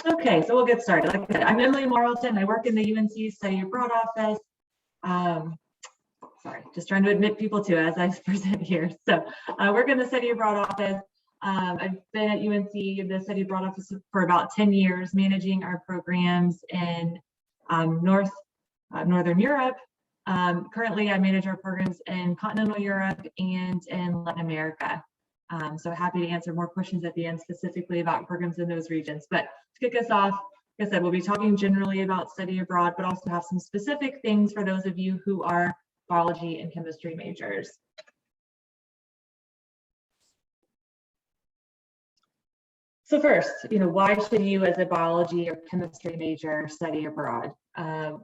Okay, so we'll get started. Like I said, I'm Emily Marlton. I work in the UNC Study Abroad office. Sorry, just trying to admit people too as I present here. So work in the Study Abroad office. I've been at UNC, the Study Abroad office, for about 10 years, managing our programs in Northern Europe. Currently, I manage our programs in continental Europe and in Latin America. So happy to answer more questions at the end specifically about programs in those regions. But to kick us off, like I said, we'll be talking generally about study abroad, but also have some specific things for those of you who are biology and chemistry majors. So first, why should you as a biology or chemistry major study abroad?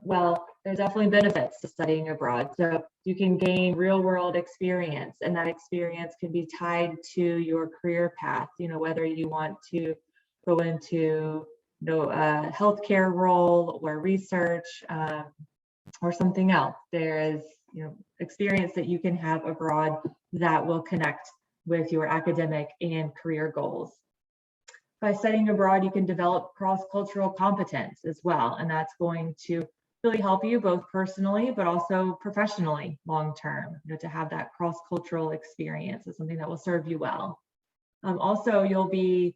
Well, there's definitely benefits to studying abroad. So you can gain real world experience, and that experience can be tied to your career path, whether you want to go into a healthcare role or research or something else. There is experience that you can have abroad that will connect with your academic and career goals. By studying abroad, you can develop cross-cultural competence as well, and that's going to really help you both personally but also professionally long-term. To have that cross-cultural experience is something that will serve you well. Also, you'll be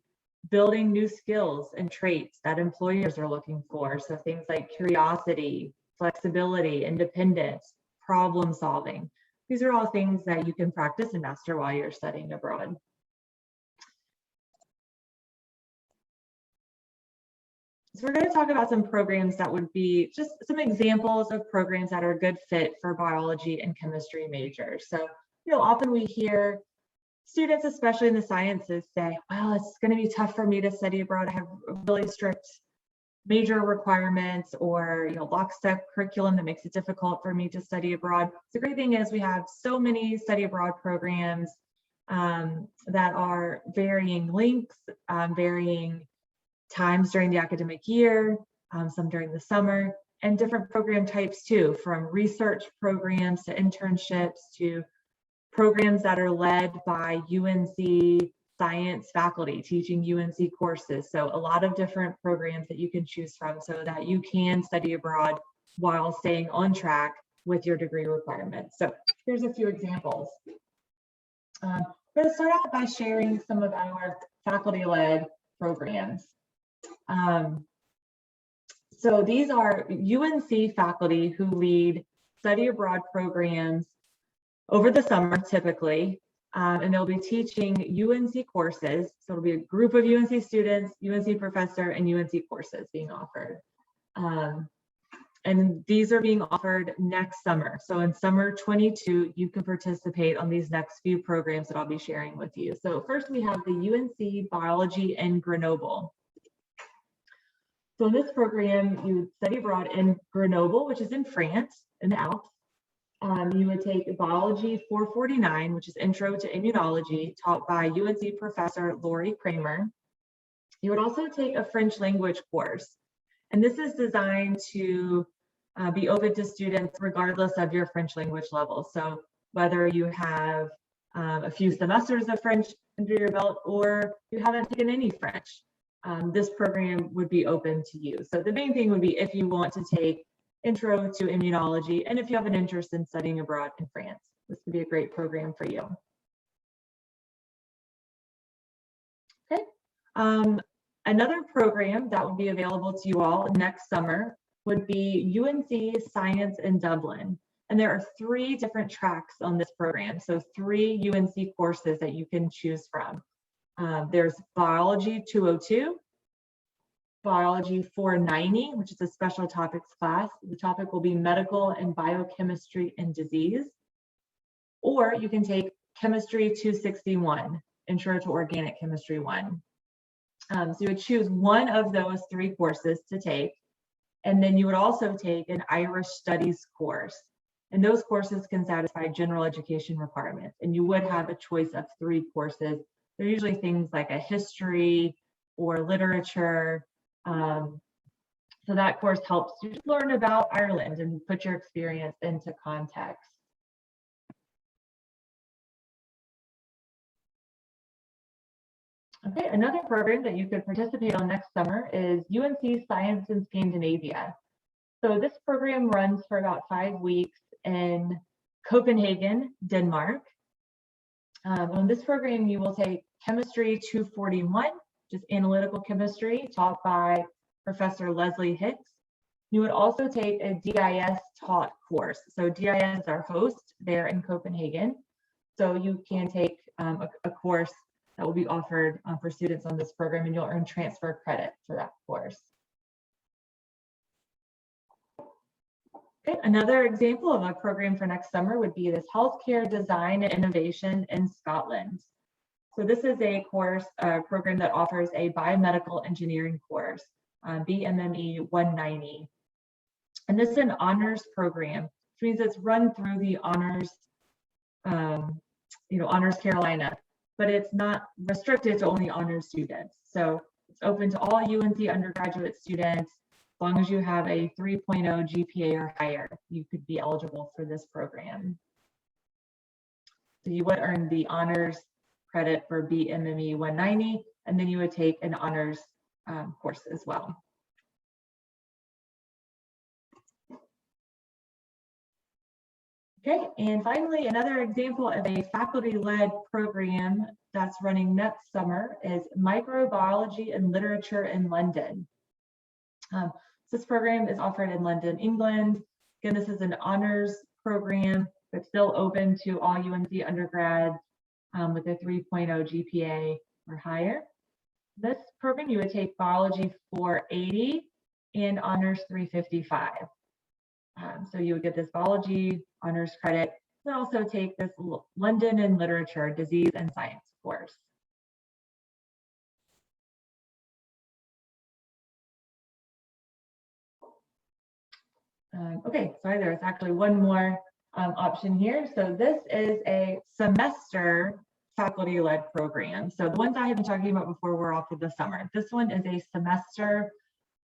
building new skills and traits that employers are looking for. So things like curiosity, flexibility, independence, problem solving. These are all things that you can practice and master while you're studying abroad. So we're going to talk about some programs that would be just some examples of programs that are a good fit for biology and chemistry majors. So, often we hear students, especially in the sciences, say, well, it's going to be tough for me to study abroad. I have really strict major requirements or, lockstep curriculum that makes it difficult for me to study abroad. The great thing is we have so many study abroad programs that are varying lengths, varying times during the academic year, some during the summer, and different program types too, from research programs to internships to programs that are led by UNC science faculty teaching UNC courses. So a lot of different programs that you can choose from so that you can study abroad while staying on track with your degree requirements. So here's a few examples. We're going to start out by sharing some of our faculty-led programs. So these are UNC faculty who lead study abroad programs over the summer typically, and they'll be teaching UNC courses. So it'll be a group of UNC students, UNC professor, and UNC courses being offered. And these are being offered next summer. So in summer 22, you can participate on these next few programs that I'll be sharing with you. So first we have the UNC Biology in Grenoble. So in this program, you would study abroad in Grenoble, which is in France, in the Alps. You would take Biology 449, which is Intro to Immunology, taught by UNC professor Laurie Kramer. You would also take a French language course, and this is designed to be open to students regardless of your French language level. So whether you have a few semesters of French under your belt or you haven't taken any French, this program would be open to you. So the main thing would be if you want to take Intro to Immunology, and if you have an interest in studying abroad in France, this would be a great program for you. Okay. Another program that would be available to you all next summer would be UNC Science in Dublin. And there are 3 different tracks on this program. So 3 UNC courses that you can choose from. There's Biology 202, Biology 490, which is a special topics class. The topic will be medical and biochemistry and disease. Or you can take Chemistry 261, Intro to Organic Chemistry 1. So you would choose one of those 3 courses to take. And then you would also take an Irish Studies course. And those courses can satisfy general education requirements. And you would have a choice of 3 courses. They're usually things like a history or literature. So that course helps you learn about Ireland and put your experience into context. Okay, another program that you could participate on next summer is UNC Science in Scandinavia. So this program runs for about 5 weeks in Copenhagen, Denmark. On this program, you will take Chemistry 241, which is analytical chemistry, taught by Professor Leslie Hicks. You would also take a DIS taught course. So DIS is our host there in Copenhagen. So you can take a course that will be offered for students on this program, and you'll earn transfer credit for that course. Okay, another example of a program for next summer would be this Healthcare Design and Innovation in Scotland. So this is a course, program that offers a biomedical engineering course, BMME 190. And this is an honors program, which means it's run through the honors, Honors Carolina, but it's not restricted to only honors students. So it's open to all UNC undergraduate students. As long as you have a 3.0 GPA or higher, you could be eligible for this program. So you would earn the honors credit for BMME 190, and then you would take an honors course as well. Okay, and finally, another example of a faculty-led program that's running next summer is Microbiology and Literature in London. This program is offered in London, England. Again, this is an honors program, but still open to all UNC undergrads with a 3.0 GPA or higher. This program, you would take Biology 480 and Honors 355. So you would get this biology honors credit, and also take this London and Literature, Disease and Science course. Okay, sorry, there's actually one more option here. So this is a semester faculty-led program. So the ones I have been talking about before were all for the summer. This one is a semester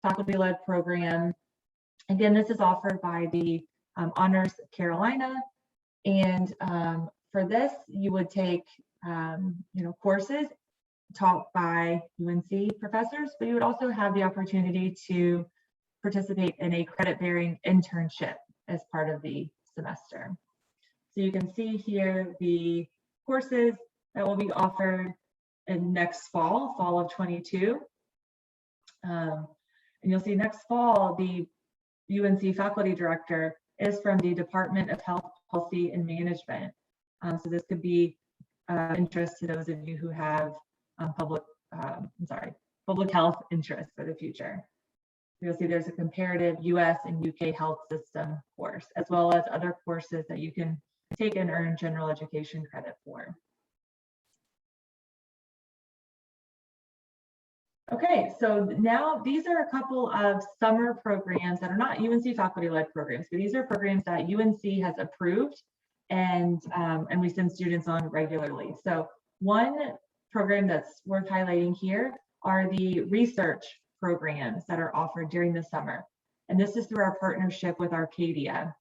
faculty-led program. Again, this is offered by the Honors Carolina, and for this, you would take courses taught by UNC professors, but you would also have the opportunity to participate in a credit-bearing internship as part of the semester. So you can see here the courses that will be offered in next fall of 22. And you'll see next fall, the UNC faculty director is from the Department of Health Policy and Management. So this could be interest to those of you who have public health interests for the future. You'll see there's a comparative US and UK health system course, as well as other courses that you can take and earn general education credit for. Okay, so now these are a couple of summer programs that are not UNC faculty-led programs, but these are programs that UNC has approved and we send students on regularly. So one program that's worth highlighting here are the research programs that are offered during the summer. And this is through our partnership with Arcadia.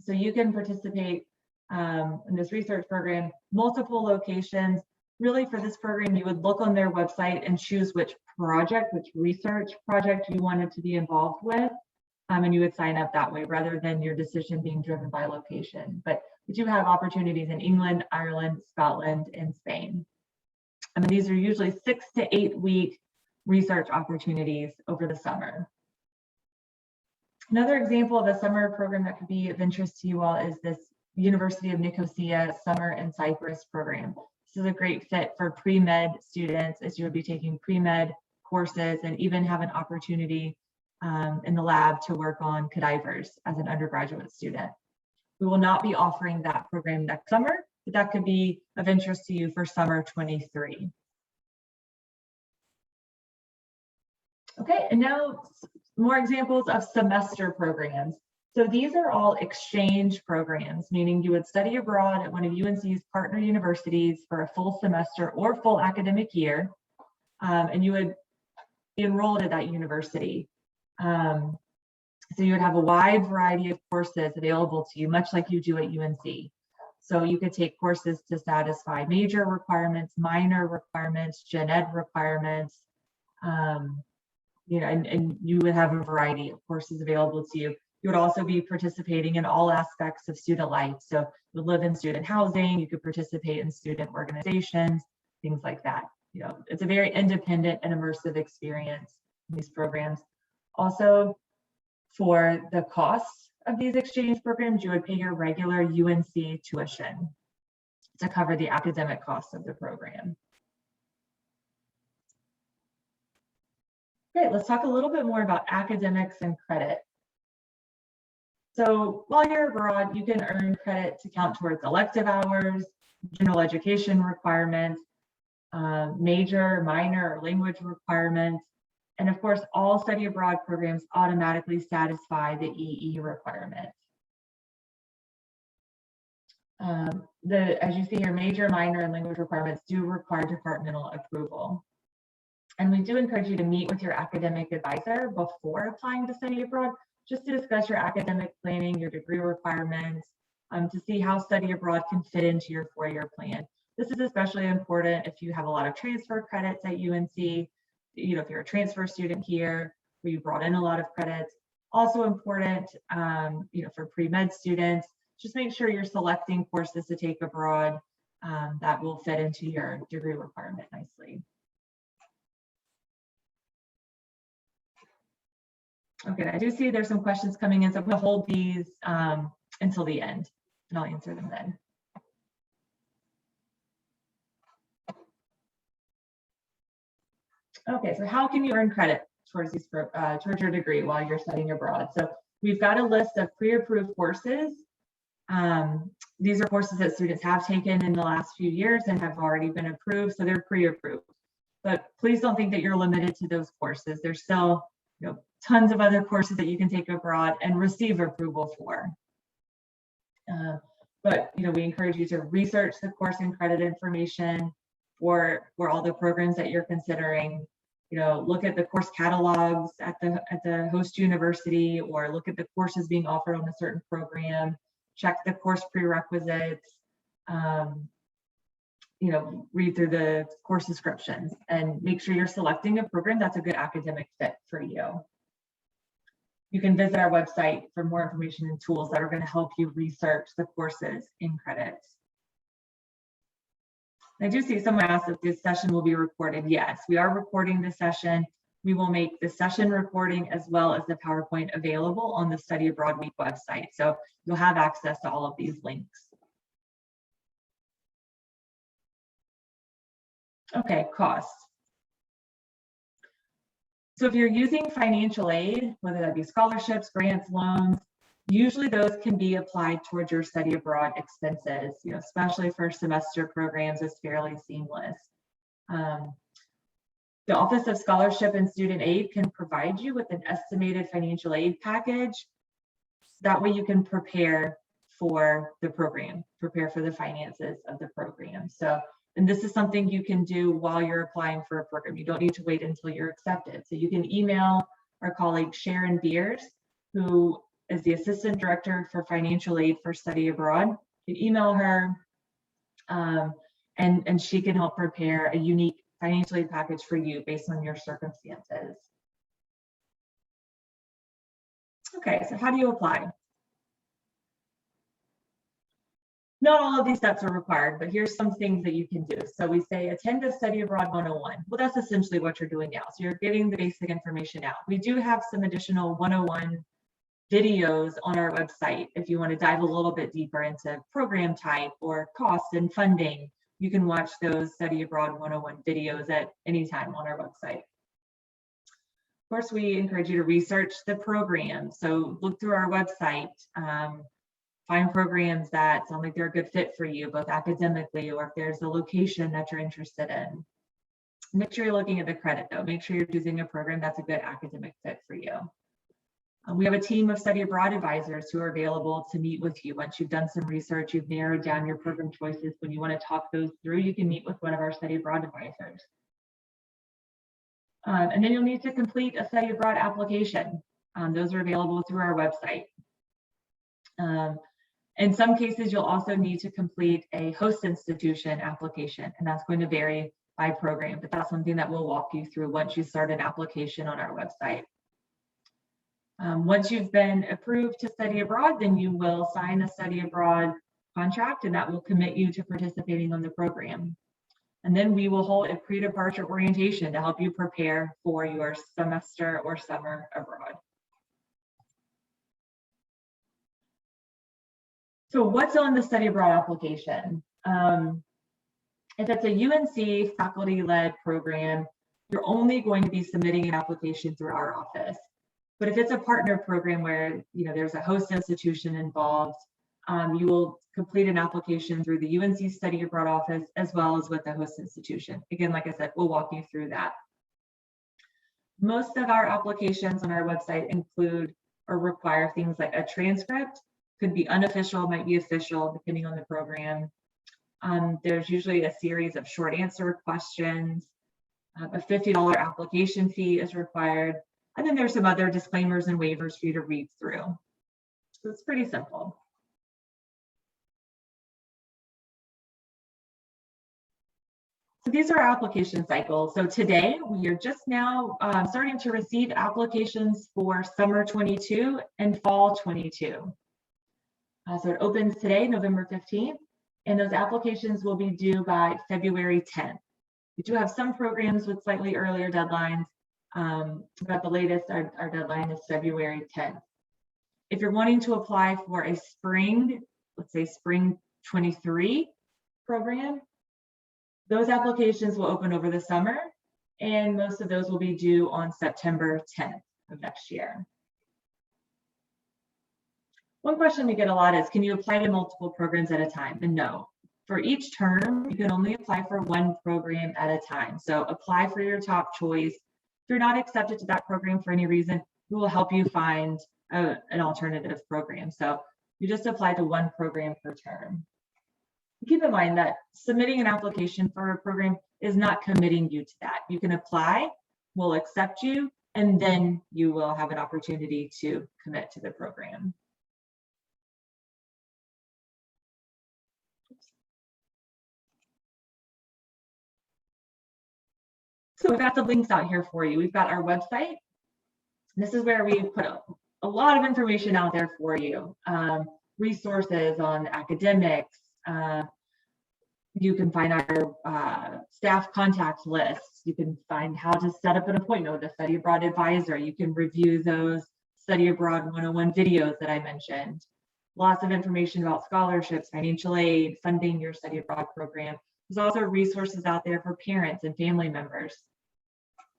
So you can participate in this research program, multiple locations. Really, for this program, you would look on their website and choose which research project you wanted to be involved with, and you would sign up that way rather than your decision being driven by location. But we do have opportunities in England, Ireland, Scotland, and Spain. I mean, these are usually 6 to 8 week research opportunities over the summer. Another example of a summer program that could be of interest to you all is this University of Nicosia Summer in Cyprus program. This is a great fit for pre-med students, as you would be taking pre-med courses and even have an opportunity in the lab to work on cadavers as an undergraduate student. We will not be offering that program next summer, but that could be of interest to you for summer 23. Okay, and now more examples of semester programs. So these are all exchange programs, meaning you would study abroad at one of UNC's partner universities for a full semester or full academic year, and you would be enrolled at that university. So you would have a wide variety of courses available to you, much like you do at UNC. So you could take courses to satisfy major requirements, minor requirements, gen ed requirements, and you would have a variety of courses available to you. You would also be participating in all aspects of student life. So you would live in student housing, you could participate in student organizations, things like that. It's a very independent and immersive experience in these programs. Also, for the costs of these exchange programs, you would pay your regular UNC tuition to cover the academic costs of the program. Great, let's talk a little bit more about academics and credit. So while you're abroad, you can earn credit to count towards elective hours, general education requirements, major, minor, or language requirements, and of course, all study abroad programs automatically satisfy the EE requirement. As you see here, major, minor, and language requirements do require departmental approval. And we do encourage you to meet with your academic advisor before applying to study abroad, just to discuss your academic planning, your degree requirements, to see how study abroad can fit into your four-year plan. This is especially important if you have a lot of transfer credits at UNC, if you're a transfer student here, where you brought in a lot of credits. Also important, for pre-med students, just make sure you're selecting courses to take abroad that will fit into your degree requirement nicely. Okay, I do see there's some questions coming in, so I'm going to hold these until the end, and I'll answer them then. Okay, so how can you earn credit towards your degree while you're studying abroad? So we've got a list of pre-approved courses. These are courses that students have taken in the last few years and have already been approved, so they're pre-approved. But please don't think that you're limited to those courses. There's still tons of other courses that you can take abroad and receive approval for. But we encourage you to research the course and credit information for all the programs that you're considering. Look at the course catalogs at the host university, or look at the courses being offered on a certain program. Check the course prerequisites. Read through the course descriptions and make sure you're selecting a program that's a good academic fit for you. You can visit our website for more information and tools that are going to help you research the courses in credits. I do see someone asked if this session will be recorded. Yes, we are recording this session. We will make the session recording as well as the PowerPoint available on the Study Abroad Week website. So you'll have access to all of these links. Okay, cost. So if you're using financial aid, whether that be scholarships, grants, loans, usually those can be applied towards your study abroad expenses, especially for semester programs, it's fairly seamless. The Office of Scholarship and Student Aid can provide you with an estimated financial aid package. That way you can prepare for the program, prepare for the finances of the program. And this is something you can do while you're applying for a program. You don't need to wait until you're accepted. So you can email our colleague Sharon Beers, who is the Assistant Director for Financial Aid for Study Abroad. You can email her and she can help prepare a unique financial aid package for you based on your circumstances. Okay, so how do you apply? Not all of these steps are required, but here's some things that you can do. So we say attend a Study Abroad 101. Well, that's essentially what you're doing now. So you're getting the basic information out. We do have some additional 101 videos on our website. If you want to dive a little bit deeper into program type or cost and funding, you can watch those Study Abroad 101 videos at any time on our website. Of course, we encourage you to research the program. So look through our website, find programs that sound like they're a good fit for you, both academically or if there's a location that you're interested in. Make sure you're looking at the credit though. Make sure you're choosing a program that's a good academic fit for you. We have a team of study abroad advisors who are available to meet with you. Once you've done some research, you've narrowed down your program choices. When you want to talk those through, you can meet with one of our study abroad advisors. And then you'll need to complete a study abroad application. Those are available through our website. In some cases, you'll also need to complete a host institution application, and that's going to vary by program, but that's something that we'll walk you through once you start an application on our website. Once you've been approved to study abroad, then you will sign a study abroad contract, and that will commit you to participating on the program. And then we will hold a pre-departure orientation to help you prepare for your semester or summer abroad. So what's on the study abroad application? If it's a UNC faculty-led program, you're only going to be submitting an application through our office. But if it's a partner program where there's a host institution involved, you will complete an application through the UNC Study Abroad office as well as with the host institution. Again, like I said, we'll walk you through that. Most of our applications on our website include or require things like a transcript, could be unofficial, might be official, depending on the program. There's usually a series of short answer questions. A $50 application fee is required. And then there's some other disclaimers and waivers for you to read through. So it's pretty simple. So these are our application cycles. So today we are just now starting to receive applications for summer 22 and fall 22. So it opens today, November 15th, and those applications will be due by February 10th. We do have some programs with slightly earlier deadlines, but the latest, our deadline is February 10th. If you're wanting to apply for a spring, let's say spring 23 program, those applications will open over the summer, and most of those will be due on September 10th of next year. One question we get a lot is, can you apply to multiple programs at a time? And no, for each term, you can only apply for one program at a time. So apply for your top choice. If you're not accepted to that program for any reason, we will help you find an alternative program. So you just apply to one program per term. Keep in mind that submitting an application for a program is not committing you to that. You can apply, we'll accept you, and then you will have an opportunity to commit to the program. So we've got the links out here for you. We've got our website. This is where we put a lot of information out there for you. Resources on academics. You can find our staff contact lists. You can find how to set up an appointment with a study abroad advisor. You can review those study abroad 101 videos that I mentioned. Lots of information about scholarships, financial aid, funding your study abroad program. There's also resources out there for parents and family members,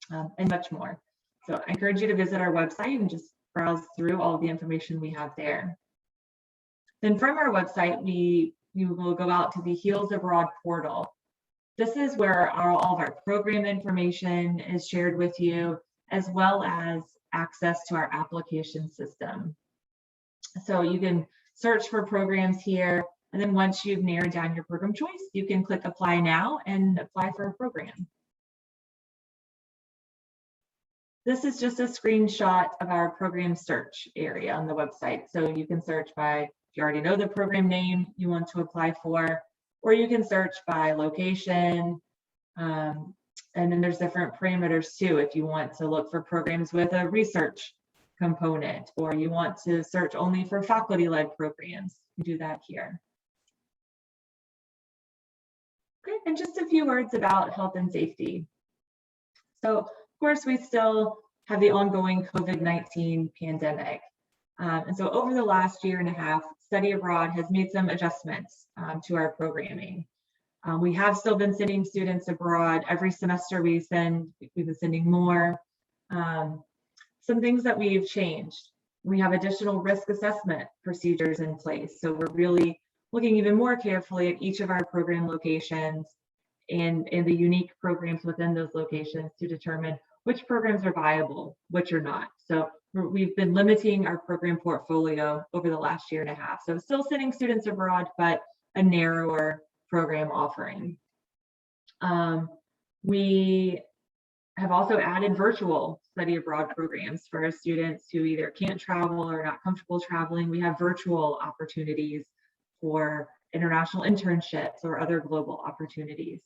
and much more. So I encourage you to visit our website and just browse through all the information we have there. Then from our website, you will go out to the HeelsAbroad Portal. This is where all of our program information is shared with you, as well as access to our application system. So you can search for programs here, and then once you've narrowed down your program choice, you can click Apply Now and apply for a program. This is just a screenshot of our program search area on the website. So you can search by, if you already know the program name you want to apply for, or you can search by location. And then there's different parameters too. If you want to look for programs with a research component, or you want to search only for faculty-led programs, you do that here. Okay, and just a few words about health and safety. So, of course, we still have the ongoing COVID-19 pandemic. And so over the last year and a half, Study Abroad has made some adjustments to our programming. We have still been sending students abroad. Every semester we've been sending more. Some things that we've changed. We have additional risk assessment procedures in place. So we're really looking even more carefully at each of our program locations and the unique programs within those locations to determine which programs are viable, which are not. So we've been limiting our program portfolio over the last year and a half. So still sending students abroad, but a narrower program offering. We have also added virtual study abroad programs for students who either can't travel or not comfortable traveling. We have virtual opportunities for international internships or other global opportunities.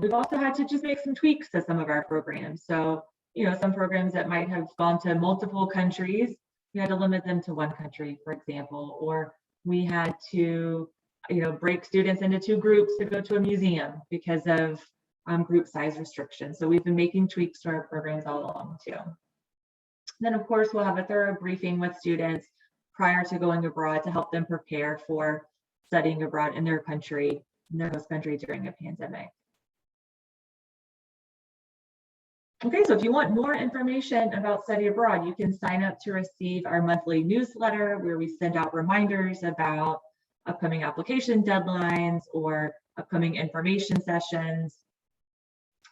We've also had to just make some tweaks to some of our programs. So, some programs that might have gone to multiple countries, we had to limit them to one country, for example, or we had to, break students into 2 groups to go to a museum because of group size restrictions. So we've been making tweaks to our programs all along too. Then of course, we'll have a thorough briefing with students prior to going abroad to help them prepare for studying abroad in their country, in their host country during a pandemic. Okay, so if you want more information about study abroad, you can sign up to receive our monthly newsletter where we send out reminders about upcoming application deadlines or upcoming information sessions.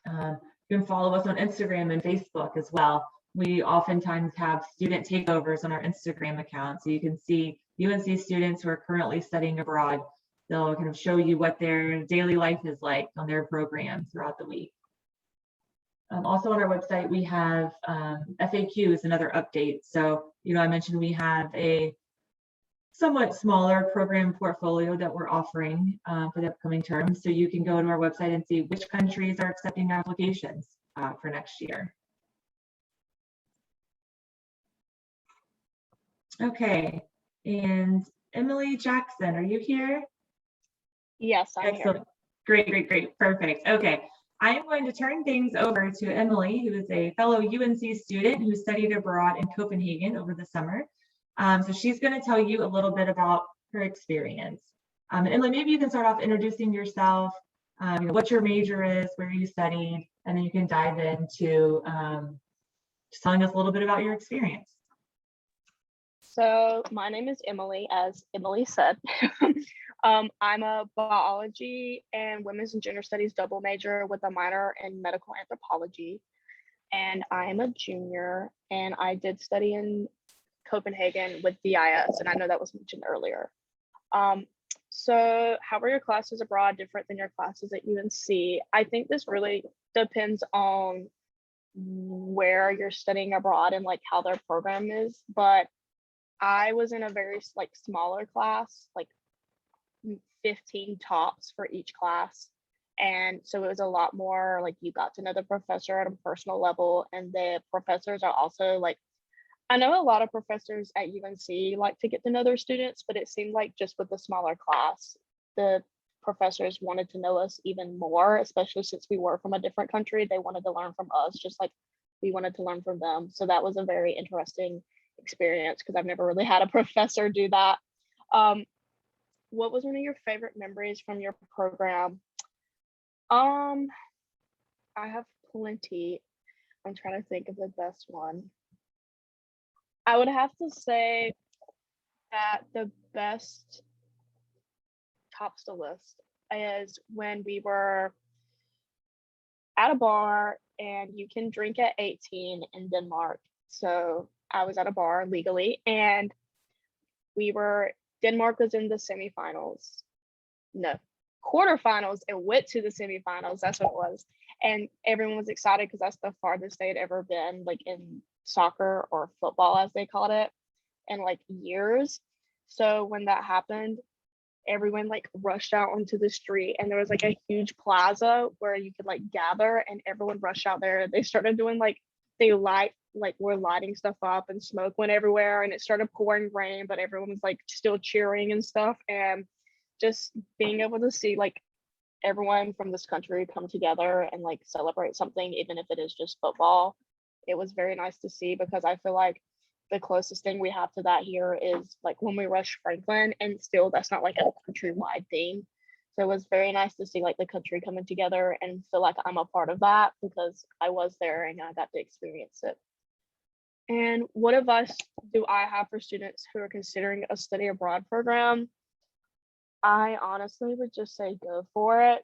You can follow us on Instagram and Facebook as well. We oftentimes have student takeovers on our Instagram account, so you can see UNC students who are currently studying abroad. They'll kind of show you what their daily life is like on their program throughout the week. Also on our website, we have FAQs and other updates. So, I mentioned we have a somewhat smaller program portfolio that we're offering for the upcoming term. So you can go to our website and see which countries are accepting applications for next year. Okay, and Emily Jackson, are you here? Yes, I'm here. Great, perfect. Okay, I am going to turn things over to Emily, who is a fellow UNC student who studied abroad in Copenhagen over the summer. So she's going to tell you a little bit about her experience. And Emily, maybe you can start off introducing yourself, what your major is, where you studied, and then you can dive into just telling us a little bit about your experience. So my name is Emily, as Emily said. I'm a biology and women's and gender studies double major with a minor in medical anthropology. And I am a junior, and I did study in Copenhagen with DIS, and I know that was mentioned earlier. So how are your classes abroad different than your classes at UNC? I think this really depends on where you're studying abroad and like how their program is, but I was in a very smaller class, 15 tops for each class. And so it was a lot more you got to know the professor at a personal level, and the professors are also I know a lot of professors at UNC like to get to know their students, but it seemed like just with the smaller class, the professors wanted to know us even more, especially since we were from a different country. They wanted to learn from us just like we wanted to learn from them. So that was a very interesting experience because I've never really had a professor do that. What was one of your favorite memories from your program? I have plenty. I'm trying to think of the best one. I would have to say that the best tops the list is when we were at a bar, and you can drink at 18 in Denmark. So I was at a bar legally, and Denmark was in the semifinals. No, quarterfinals, and went to the semifinals. That's what it was. And everyone was excited because that's the farthest they had ever been, in soccer or football, as they called it, in years. So when that happened, everyone rushed out onto the street, and there was a huge plaza where you could gather, and everyone rushed out there. They started doing were lighting stuff up, and smoke went everywhere, and it started pouring rain, but everyone was still cheering and stuff. And just being able to see everyone from this country come together and celebrate something, even if it is just football, it was very nice to see, because I feel like the closest thing we have to that here is when we rush Franklin, and still that's not a countrywide thing. So it was very nice to see the country coming together and feel like I'm a part of that, because I was there and I got to experience it. And what advice do I have for students who are considering a study abroad program? I honestly would just say go for it,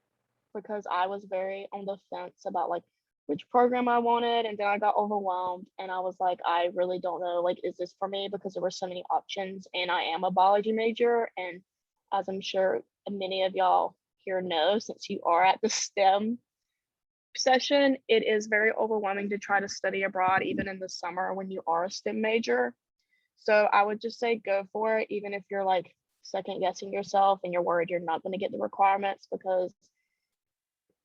because I was very on the fence about which program I wanted, and then I got overwhelmed, and I was I really don't know, is this for me? Because there were so many options, and I am a biology major, and as I'm sure many of y'all here know, since you are at the STEM session, it is very overwhelming to try to study abroad, even in the summer when you are a STEM major. So I would just say go for it, even if you're second guessing yourself and you're worried you're not going to get the requirements, because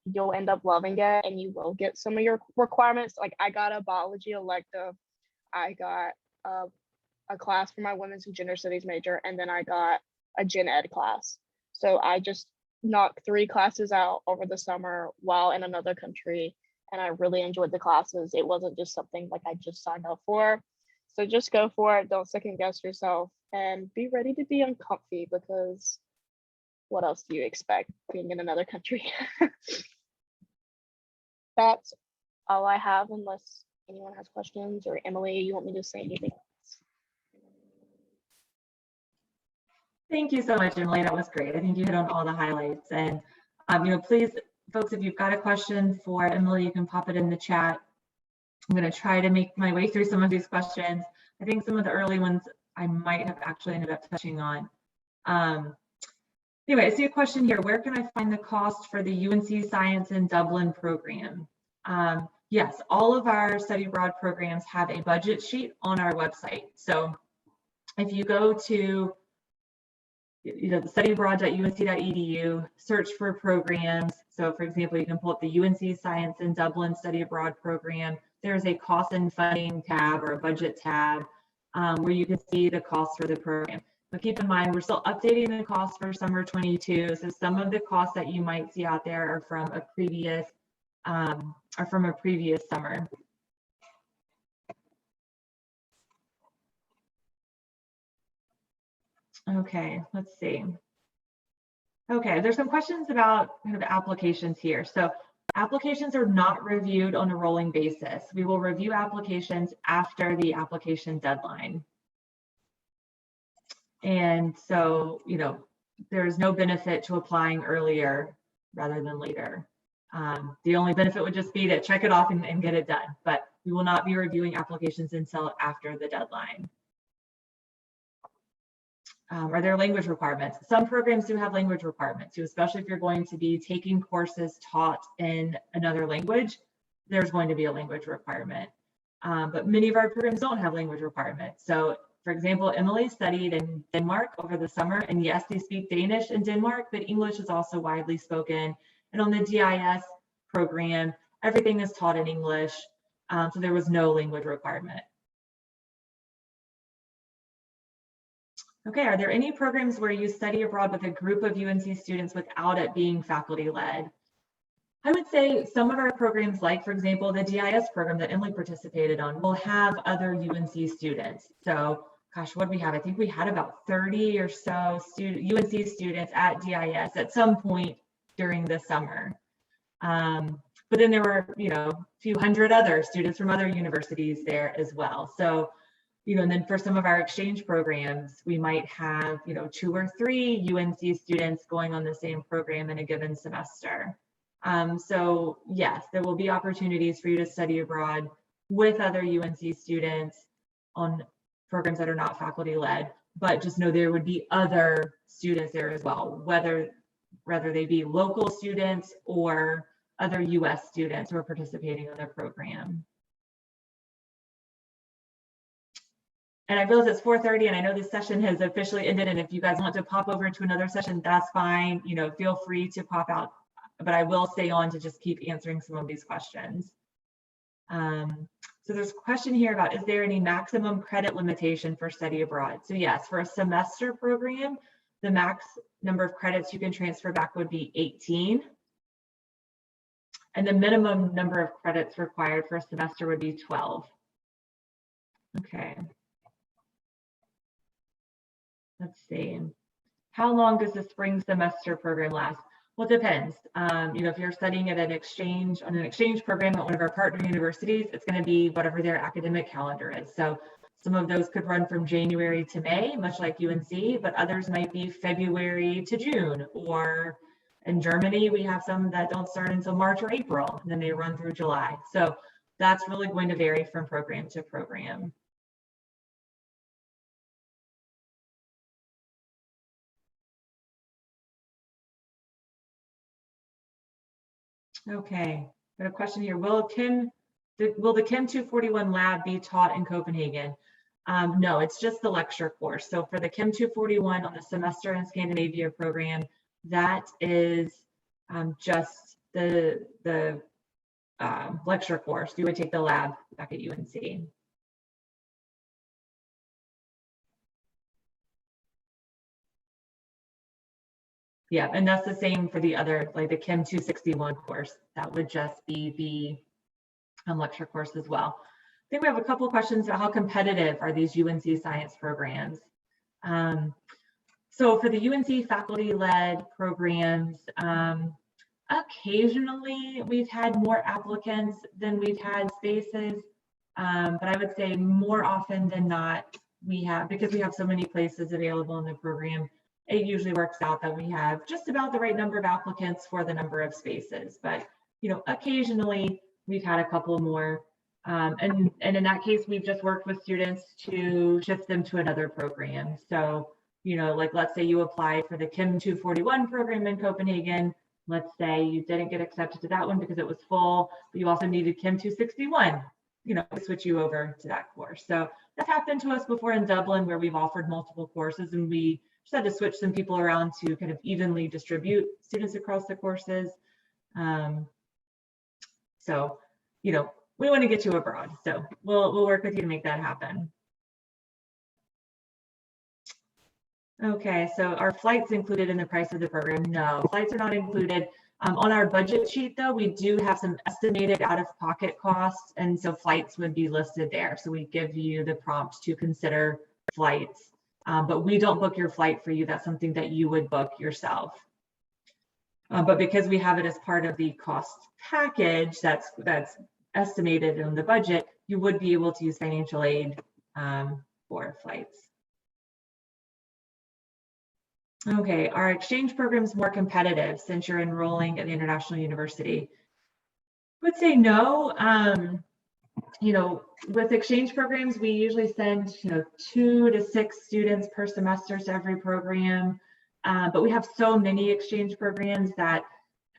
you'll end up loving it and you will get some of your requirements. Like I got a biology elective, I got a class for my women's and gender studies major, and then I got a gen ed class. So I just knocked 3 classes out over the summer while in another country, and I really enjoyed the classes. It wasn't just something like I just signed up for. So just go for it, don't second guess yourself, and be ready to be uncomfy, because what else do you expect being in another country? That's all I have, unless anyone has questions, or Emily, you want me to say anything else? Thank you so much, Emily. That was great. I think you hit on all the highlights. And please, folks, if you've got a question for Emily, you can pop it in the chat. I'm going to try to make my way through some of these questions. I think some of the early ones I might have actually ended up touching on. Anyway, I see a question here. Where can I find the cost for the UNC Science in Dublin program? Yes, all of our study abroad programs have a budget sheet on our website. So if you go to studyabroad.unc.edu, search for programs. So for example, you can pull up the UNC Science in Dublin Study Abroad program. There's a cost and funding tab or a budget tab where you can see the cost for the program. But keep in mind, we're still updating the cost for summer 22. So some of the costs that you might see out there are from a previous summer. Okay, let's see. Okay, there's some questions about kind of applications here. So applications are not reviewed on a rolling basis. We will review applications after the application deadline. And so, there's no benefit to applying earlier rather than later. The only benefit would just be to check it off and get it done, but we will not be reviewing applications until after the deadline. Are there language requirements? Some programs do have language requirements, especially if you're going to be taking courses taught in another language, there's going to be a language requirement. But many of our programs don't have language requirements. So for example, Emily studied in Denmark over the summer, and yes, they speak Danish in Denmark, but English is also widely spoken. And on the DIS program, everything is taught in English, so there was no language requirement. Okay, are there any programs where you study abroad with a group of UNC students without it being faculty-led? I would say some of our programs, like for example, the DIS program that Emily participated on, will have other UNC students. So gosh, what do we have? I think we had about 30 or so UNC students at DIS at some point during the summer. But then there were, a few hundred other students from other universities there as well. So, and then for some of our exchange programs, we might have, 2 or 3 UNC students going on the same program in a given semester. So yes, there will be opportunities for you to study abroad with other UNC students on programs that are not faculty led, but just know there would be other students there as well, whether they be local students or other US students who are participating in the program. And I realize it's 4:30 and I know this session has officially ended, and if you guys want to pop over to another session, that's fine. Feel free to pop out, but I will stay on to just keep answering some of these questions. So there's a question here about, is there any maximum credit limitation for study abroad? So yes, for a semester program, the max number of credits you can transfer back would be 18. And the minimum number of credits required for a semester would be 12. Okay. Let's see. How long does the spring semester program last? Well, it depends. If you're studying at an exchange program at one of our partner universities, it's going to be whatever their academic calendar is. So some of those could run from January to May, much like UNC, but others might be February to June. Or in Germany, we have some that don't start until March or April, and then they run through July. So that's really going to vary from program to program. Okay, got a question here. Will the Chem 241 lab be taught in Copenhagen? No, it's just the lecture course. So for the Chem 241 on the semester in Scandinavia program, that is just the lecture course. You would take the lab back at UNC. Yeah, and that's the same for the other, like the Chem 261 course. That would just be the lecture course as well. I think we have a couple of questions about how competitive are these UNC science programs. So for the UNC faculty-led programs, occasionally we've had more applicants than we've had spaces, but I would say more often than not, we have, because we have so many places available in the program, it usually works out that we have just about the right number of applicants for the number of spaces. But occasionally we've had a couple more, and in that case, we've just worked with students to shift them to another program. So like let's say you applied for the Chem 241 program in Copenhagen. Let's say you didn't get accepted to that one because it was full, but you also needed Chem 261, switch you over to that course. So that's happened to us before in Dublin, where we've offered multiple courses and we just had to switch some people around to kind of evenly distribute students across the courses. So, we want to get you abroad. So we'll work with you to make that happen. Okay, so are flights included in the price of the program? No, flights are not included. On our budget sheet, though, we do have some estimated out-of-pocket costs, and so flights would be listed there. So we give you the prompt to consider flights, but we don't book your flight for you. That's something that you would book yourself. But because we have it as part of the cost package that's estimated in the budget, you would be able to use financial aid for flights. Okay, are exchange programs more competitive since you're enrolling at the international university? I would say no. With exchange programs, we usually send 2 to 6 students per semester to every program. But we have so many exchange programs that,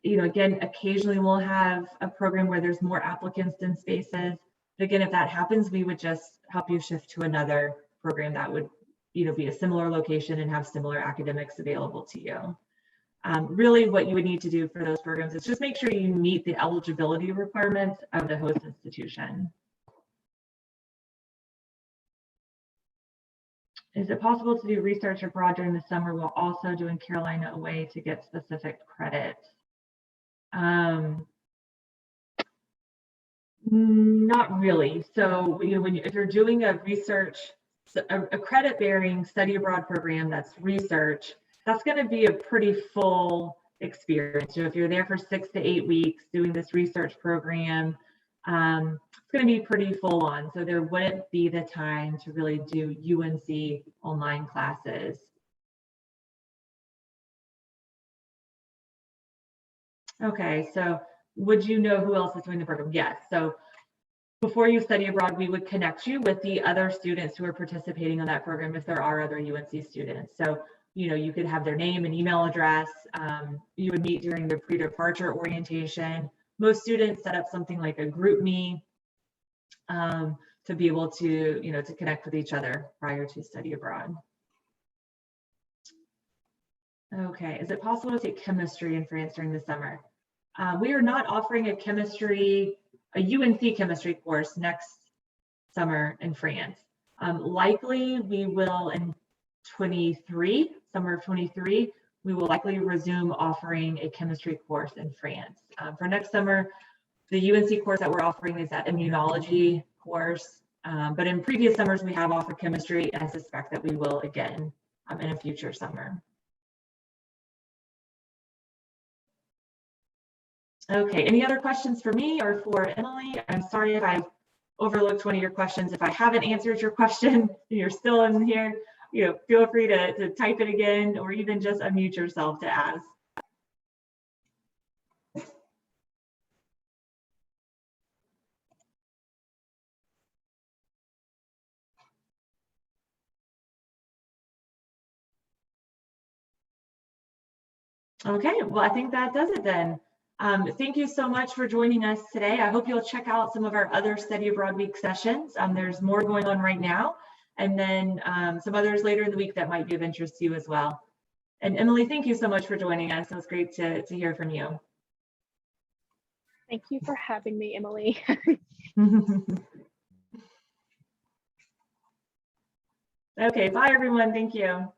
again, occasionally we'll have a program where there's more applicants than spaces. But again, if that happens, we would just help you shift to another program that would be a similar location and have similar academics available to you. Really what you would need to do for those programs is just make sure you meet the eligibility requirements of the host institution. Is it possible to do research abroad during the summer while also doing Carolina away to get specific credit? Not really. So if you're doing a research, a credit-bearing study abroad program that's research, that's going to be a pretty full experience. If you're there for 6 to 8 weeks doing this research program, it's going to be pretty full on. So there wouldn't be the time to really do UNC online classes. Okay, so would you know who else is doing the program? Yes. So before you study abroad, we would connect you with the other students who are participating in that program if there are other UNC students. So, you could have their name and email address. You would meet during the pre-departure orientation. Most students set up something like a group me to be able to, to connect with each other prior to study abroad. Okay, is it possible to take chemistry in France during the summer? We are not offering a UNC chemistry course next summer in France. Likely we will in summer of 23, we will likely resume offering a chemistry course in France. For next summer, the UNC course that we're offering is that immunology course, but in previous summers we have offered chemistry, and I suspect that we will again in a future summer. Okay, any other questions for me or for Emily? I'm sorry if I've overlooked one of your questions. If I haven't answered your question and you're still in here, feel free to type it again or even just unmute yourself to ask. Okay, well, I think that does it then. Thank you so much for joining us today. I hope you'll check out some of our other Study Abroad Week sessions. There's more going on right now. and then some others later in the week that might be of interest to you as well. And Emily, thank you so much for joining us. It was great to hear from you. Thank you for having me, Emily. Okay, bye everyone. Thank you.